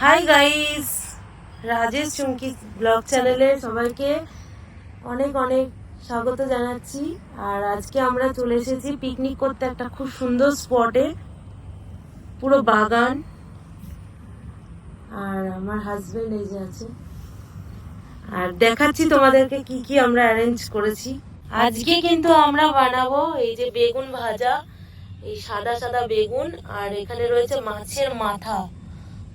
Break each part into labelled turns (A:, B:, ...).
A: Hi guys, Rajesh চুমকি blog চ্যানেলে সবাইকে অনেক অনেক স্বাগত জানাচ্ছি। আর আজকে আমরা চলে এসেছি পিকনিক করতে একটা খুব সুন্দর স্পটে, পুরো বাগান। আর আমার হাজবেন্ড এই যে আছে, আর দেখাচ্ছি তোমাদেরকে কি কি আমরা অ্যারেঞ্জ করেছি। আজকে কিন্তু আমরা বানাবো এই যে বেগুন ভাজা, এই সাদা সাদা বেগুন, আর এখানে রয়েছে মাছের মাথা।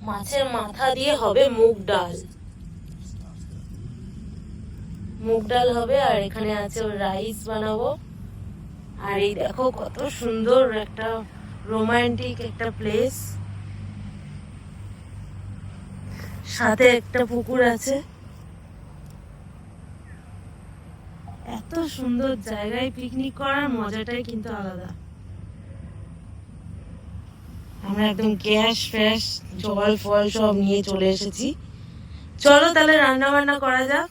A: মাছের মাথা দিয়ে হবে মুগ ডাল, মুগ ডাল হবে। আর এখানে আছে রাইস বানাবো। আর এই দেখো কত সুন্দর একটা রোমান্টিক একটা প্লেস, সাথে একটা পুকুর আছে। এত সুন্দর জায়গায় পিকনিক করার মজাটাই কিন্তু আলাদা। আমরা একদম গ্যাস ফ্যাস জল ফল সব নিয়ে চলে এসেছি। চলো তাহলে রান্না বান্না করা যাক।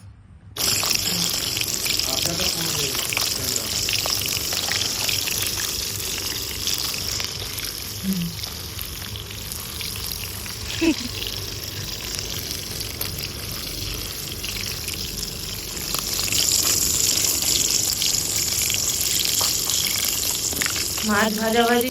A: মাছ ভাজাভাজি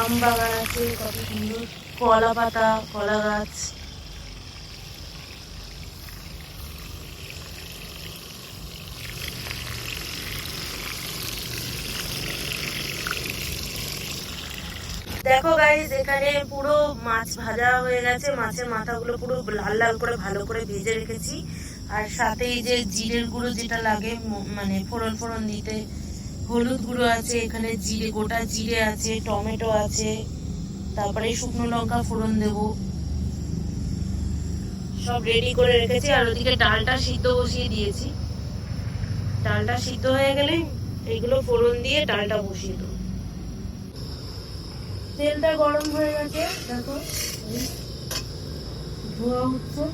A: আম বাগান আছে, কত সুন্দর কলা পাতা, কলা গাছ। দেখো গাইস, এখানে পুরো মাছ ভাজা হয়ে গেছে। মাছের মাথাগুলো পুরো লাল লাল করে ভালো করে ভেজে রেখেছি। আর সাথে এই যে জিরের গুঁড়ো যেটা লাগে, মানে ফোড়ন ফোড়ন দিতে, হলুদ গুঁড়ো আছে, এখানে জিরে, গোটা জিরে আছে, টমেটো আছে, তারপরে শুকনো লঙ্কা ফোড়ন দেবো, সব রেডি করে রেখেছি। আর ওদিকে ডালটা সিদ্ধ বসিয়ে দিয়েছি। ডালটা সিদ্ধ হয়ে গেলে এইগুলো ফোড়ন দিয়ে ডালটা বসিয়ে দেবো। তেলটা গরম হয়ে গেছে, দেখো ধোয়া উঠছে।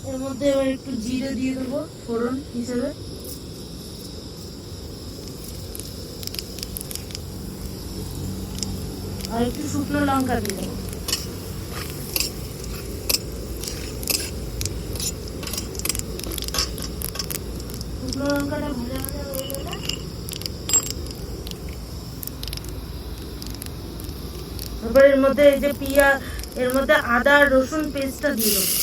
A: এর মধ্যে এবার একটু জিরে দিয়ে দেবো ফোড়ন হিসেবে। আর একটু শুকনো লঙ্কা দিয়ে দেবো। শুকনো লঙ্কাটা ভাজা ভাজা হয়ে গেলে এবার এর মধ্যে এই যে এর মধ্যে আদা রসুন পেস্টটা দিয়ে দেবো।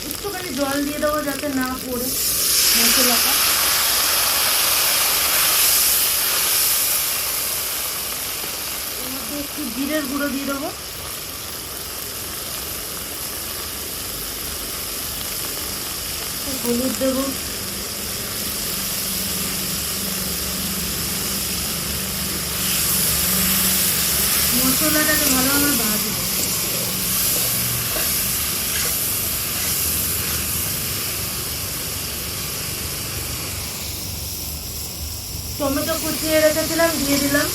A: একটুখানি জল দিয়ে দেবো যাতে না পড়ে মশলাটা। এর মধ্যে একটু জিরের গুঁড়ো দিয়ে দেবো। হলুদ দেবো, মশলাটাকে ভালোভাবে ভাজবো। টমেটো কুচিয়ে রেখেছিলাম, দিয়ে দিলাম।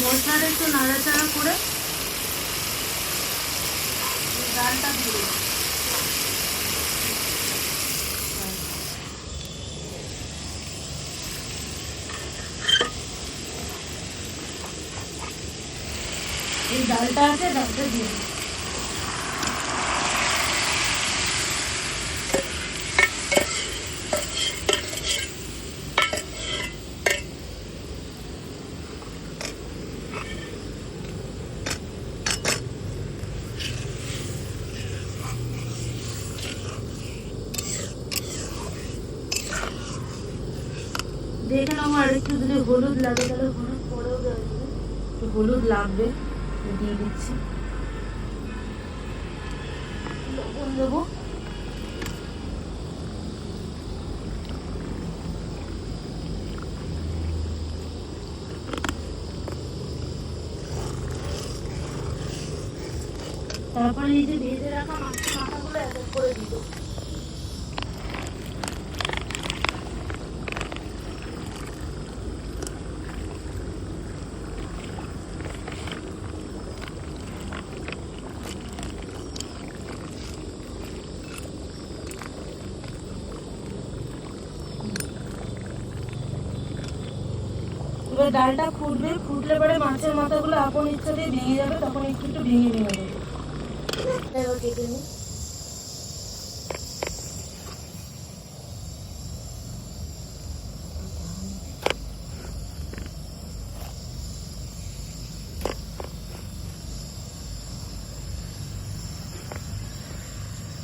A: মশলাটা একটু নাড়াচাড়া করে ডালটা দিয়ে দেবো। এই ডালটা আছে, ডালটা দিয়ে দেবো। দেখে নাও, আর একটু যদি হলুদ লাগে তাহলে হলুদ পরেও দেওয়া যাবে। একটু হলুদ লাগবে, দিয়ে দিচ্ছি। লবণ দেবো। তারপরে এই যে ভেজে রাখা মাছের মাথাগুলো এক এক করে দিল। এবার ডালটা ফুটবে, ফুটলে পরে মাছের মাথাগুলো আপন ইচ্ছাতেই ভেঙে যাবে, তখন একটু একটু ভেঙে ভেঙে দেবে। এবার কেটে নিই।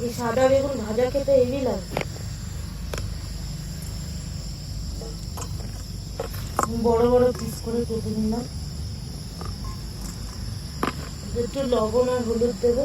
A: এই সাদা বেগুন ভাজা খেতে হেভি লাগে। বড় বড় পিস করে কেটে নিলাম। একটু লবণ আর হলুদ দেবো।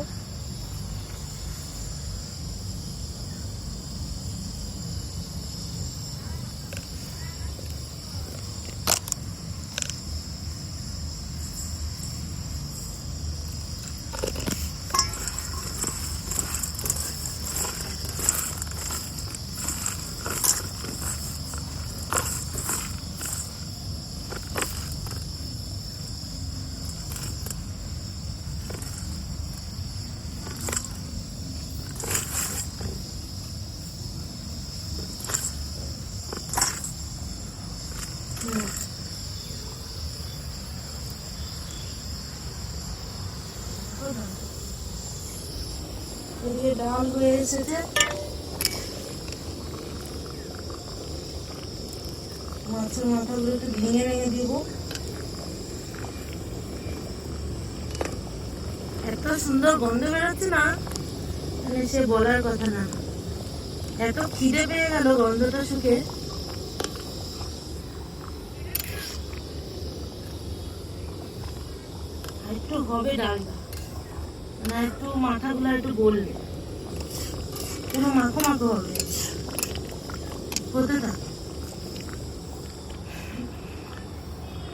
A: এদিকে ডাল হয়ে এসেছে, মাছের মাথাগুলো একটু ভেঙে ভেঙে দিব। এত সুন্দর গন্ধ বেরোচ্ছে না, মানে সে বলার কথা না। এত খিদে পেয়ে গেল গন্ধটা শুকে। একটু হবে ডালটা, না একটু মাথাগুলো একটু গলবে, পুরো মাখো মাখো হবে, হতে থাকে।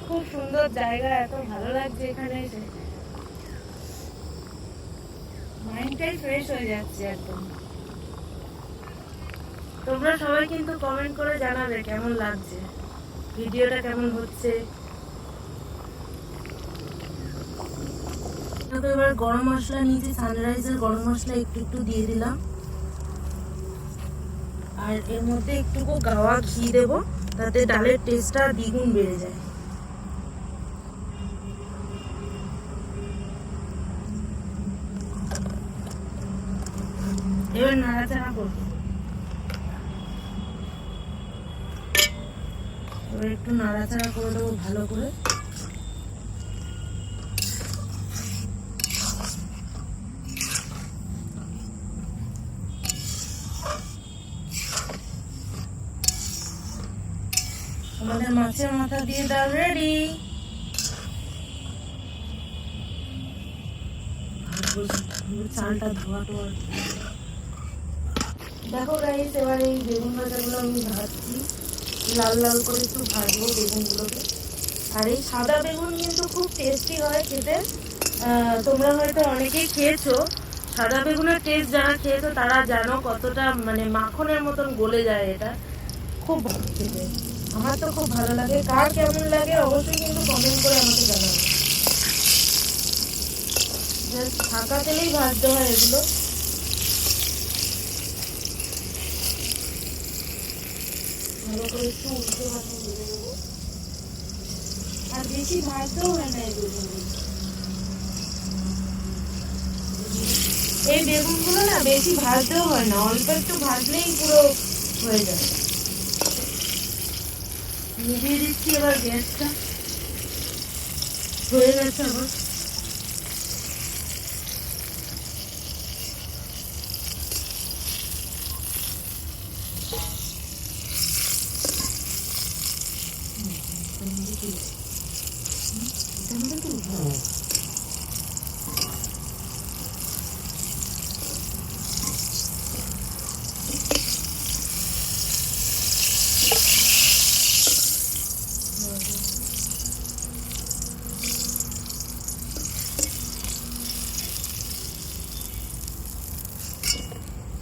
A: খুব সুন্দর জায়গা, এত ভালো লাগছে এখানে এসে, মাইন্ডটাই ফ্রেশ হয়ে যাচ্ছে একদম। তোমরা সবাই কিন্তু কমেন্ট করে জানাবে কেমন লাগছে, ভিডিওটা কেমন হচ্ছে। এবার গরম মশলা নিয়েছি, সানরাইজের গরম মশলা একটু একটু দিয়ে দিলাম, আর এর মধ্যে একটুকু গাওয়া ঘি দেবো, তাতে ডালের টেস্টটা দ্বিগুণ বেড়ে যায়। এবার নাড়াচাড়া করবো। এবার একটু নাড়াচাড়া করে দেবো ভালো করে। আমাদের মাছের মাথা দিয়ে ডাল রেডি। চালটা ধোয়া টোয়া। দেখো গাইস, এবার এই বেগুন ভাজাগুলো আমি ভাজছি, লাল লাল করে একটু ভাজবো বেগুনগুলোকে। আর এই সাদা বেগুন কিন্তু খুব টেস্টি হয় খেতে। তোমরা হয়তো অনেকেই খেয়েছো, সাদা বেগুনের টেস্ট যারা খেয়েছো তারা জানো কতটা মানে মাখনের মতন গলে যায়। এটা খুব ভালো খেতে, আমার তো খুব ভালো লাগে। কার কেমন লাগে অবশ্যই কিন্তু কমেন্ট করে আমাকে জানাবে। জাস্ট ফাঁকা তেলেই ভাজতে হয় এগুলো। ভালো করে একটু উল্টে পাল্টে ভেজে নেবো। আর বেশি ভাজতেও হয় না এগুলো। এই বেগুনগুলো না বেশি ভাজতেও হয় না, অল্প একটু ভাজলেই পুরো হয়ে যাবে। নিভিয়ে দিচ্ছি এবার গ্যাসটা। হয়ে গেছে আবার।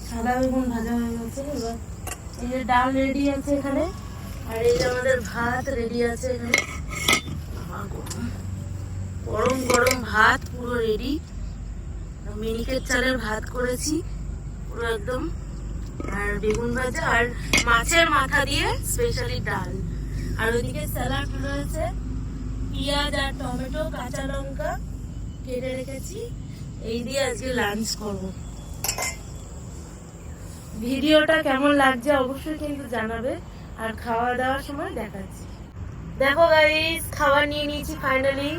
A: সাদা বেগুন ভাজা হয়ে গেছে। এবার এই যে ডাল রেডি আছে এখানে, আর এই যে আমাদের ভাত রেডি আছে এখানে। গরম গরম ভাত পুরো রেডি। মিনিকেট চালের ভাত করেছি পুরো একদম, আর বেগুন ভাজা আর মাছের মাথা দিয়ে স্পেশালি ডাল, আর ওইদিকে স্যালাড রয়েছে, পেঁয়াজ আর টমেটো কাঁচা লঙ্কা কেটে রেখেছি। এই দিয়ে আজকে লাঞ্চ করবো। ভিডিওটা কেমন লাগছে অবশ্যই কিন্তু জানাবে, আর খাওয়া দাওয়ার সময় দেখাচ্ছি। দেখো গাইস, খাবার নিয়ে নিয়েছি ফাইনালি।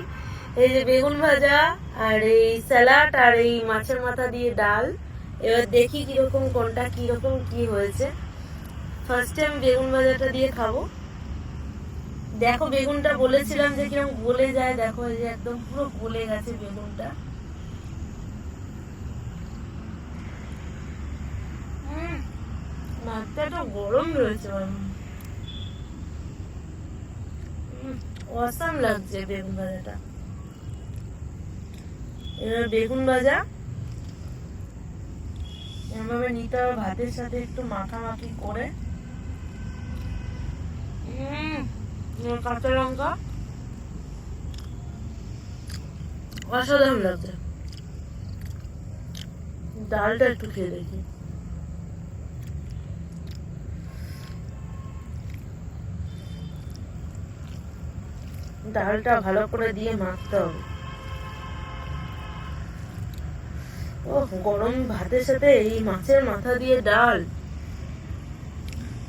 A: এই যে বেগুন ভাজা আর এই স্যালাড আর এই মাছের মাথা দিয়ে ডাল। এবার দেখি কিরকম কোনটা কিরকম কি হয়েছে। ফার্স্ট টাইম বেগুন ভাজাটা দিয়ে খাবো। দেখো বেগুনটা বলেছিলাম যে কিরকম গলে যায়, দেখো এই যে একদম পুরো গলে গেছে বেগুনটা। মাছটা গরম রয়েছে, অসাম লাগছে বেগুন ভাজাটা। এবার বেগুন ভাজা এভাবে নিতে হবে ভাতের সাথে একটু মাখামাখি করে। কাঁচা লঙ্কা অসাধারণ লাগছে। ডালটা একটু খেয়ে দেখি। ডালটা ভালো করে দিয়ে মাখতে হবে। ও গরম ভাতের সাথে এই মাছের মাথা দিয়ে ডাল,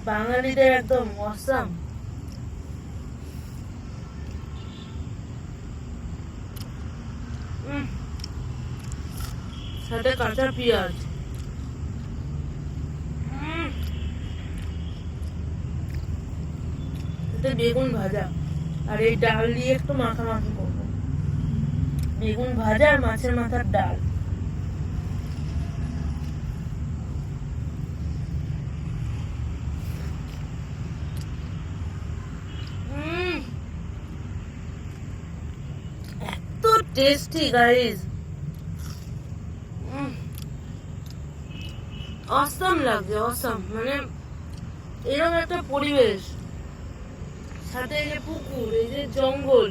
A: বাঙালিদের একদম অসাম। সাথে কাঁচা পেঁয়াজ, সাথে বেগুন ভাজা, আর এই ডাল দিয়ে একটু মাখামাখি করবো। বেগুন ভাজা আর মাছের মাথার ডাল। এত টেস্টি গাইস, অসাম লাগছে, অসাম। মানে এরকম একটা পরিবেশ, সাথে এই যে পুকুর, এই যে জঙ্গল,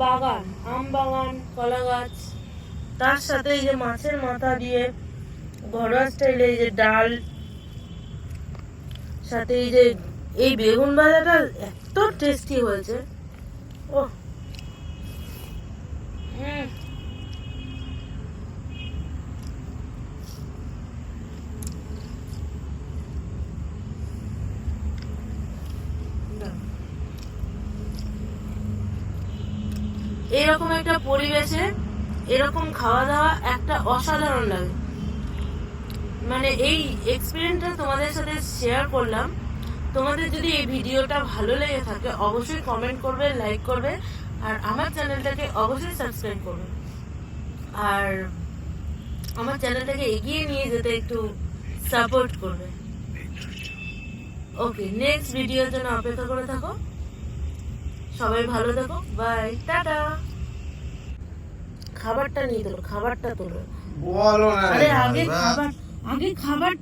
A: বাগান, আম বাগান, কলা গাছ, তার সাথে এই যে মাছের মাথা দিয়ে ঘরোয়া স্টাইলে এই যে ডাল, সাথে এই যে এই বেগুন ভাজাটা এত টেস্টি হয়েছে। ও এরকম একটা পরিবেশে এরকম খাওয়া দাওয়া একটা অসাধারণ লাগে। মানে এই এক্সপিরিয়েন্সটা তোমাদের সাথে শেয়ার করলাম। তোমাদের যদি এই ভিডিওটা ভালো লেগে থাকে অবশ্যই কমেন্ট করবে, লাইক করবে, আর আমার চ্যানেলটাকে অবশ্যই সাবস্ক্রাইব করবে, আর আমার চ্যানেলটাকে এগিয়ে নিয়ে যেতে একটু সাপোর্ট করবে। ওকে, নেক্সট ভিডিওর জন্য অপেক্ষা করে থাকো। সবাই ভালো থাকো, বাই, টাটা। খাবারটা নিয়ে তোলো, খাবারটা তোলো। আরে আগে খাবারটা